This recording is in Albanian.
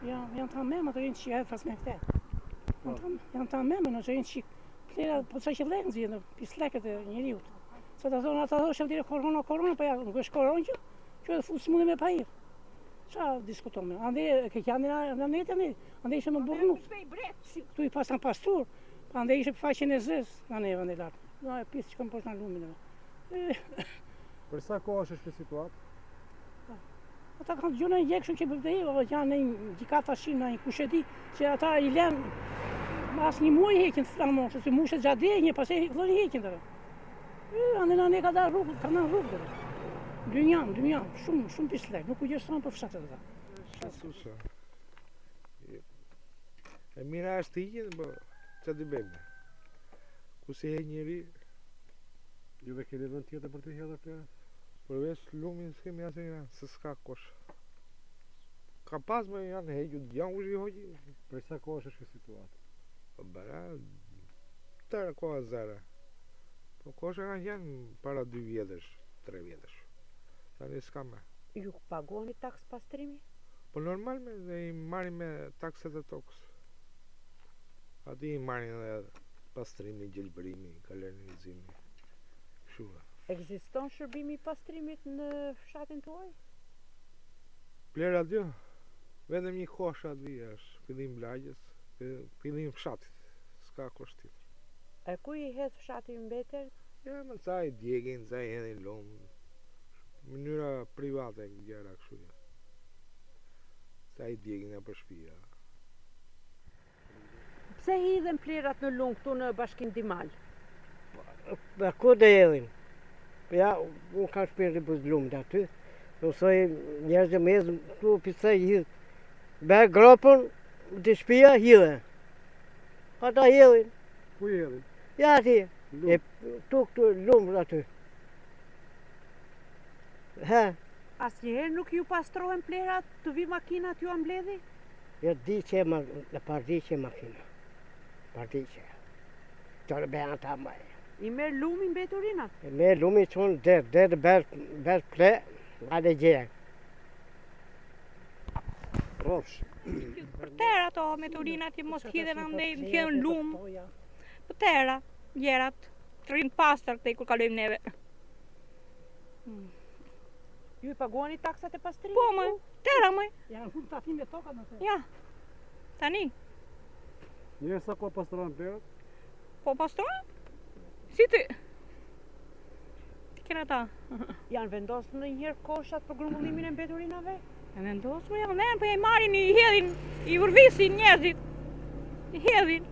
Janë të mema të rinë që edhe pas me këte. Janë të mema në që rinë që plera, po që lenë zi, në pisleket e njëriut. Se të thonë, ata thonë shëvdire korona, po ja, nuk është korona që edhe futë s'mundim e pa irë. Qa diskutome? Ande, këtë janë në netë, ande ishe më burnu. Tu i pas në pastur, ande ishe për faqen e zës, në neve në lartë. Në e pisë që këmë poshtë në lumin. Për sa kohë është këtë situatë? Ata kanë gjuna i gjekshën që bëvdej, janë në gjikata shinë, në një kusheti, që ata i lenë, mas një muaj hekin të stranë mosë, se mushet gjatë dhe një, pas e flori hekin të dhe. Ande në ne ka da rrugë, ka në rrugë dhe. Dynjan, shumë pislek, nuk u gjeshtë për fshatët dhe. Susha. E mira është hiqin, po që të bëjmë. Ku se he njëri, Juve keni vend tjetër për të hedhur plera? përveç lumin s'kemi asë një, se s'ka kosh. Ka pas me janë heqju, janë u zhihoqi. Për sa kohë është këtë situatë? Po bëra, tërë koha zara. Po kosha ka janë para 2 vjetësh, 3 vjetësh. Tani s'ka me. Ju pagoni taks pastrimi? Po normal me, dhe i marrin me takset e tokës. Ati i marrin edhe pastrimi, gjelbërimi, kalernizimi. Shua. Ekziston shërbimi i pastrimit në fshatin tuaj? Plera dy, vetëm një kosha aty është, fillim lagjes, fillim fshatit, s'ka kosh tjetër. E ku i hedh fshati mbeter? Ja, më ca i djegin, ca i hedhin lumë, mënyra private gjëra kështu ja. Ca i djegin e për shtëpia. Pse hidhen plerat në lumë këtu në bashkim Dimal? Për ku dhe edhin? Ja, unë kam shpirë për lumë të aty. Nësoj njerëz e mezë, tu pisa i hidhë. Bërë gropën, të shpia hidhe. Ata hidhin. Ku i hedhin? Ja ati, e tu këtu lumë aty. Ha, Asnjëherë nuk ju pastrohen plerat, të vi makinat ju ambledhi? ja di që e pardiqe makina. Pardiqe. Qërë bëjnë ata maj. I merr lumi mbeturina? E me lumi qonë dhe bërë ple, adhe gjë. Rofsh. Për tëra ato me turinat i mos hidhen andej, hidhen lumë. Për tëra, gjerat, të rinë pastër këtej kur kalojmë neve. Ju i paguani taksat e pastrimit? Po më, tëra më, Janë shumë tafim me toka në të. ja, tani, Njërë sa kohë pastrohen plerat? po pastrojnë? Si ti? Ti kena ta. Janë vendosur ndonjëherë koshat për grumbullimin e mbeturinave? E vendosur janë, ne, po e marrin, i hedhin, i urvisin njerëzit. I hedhin.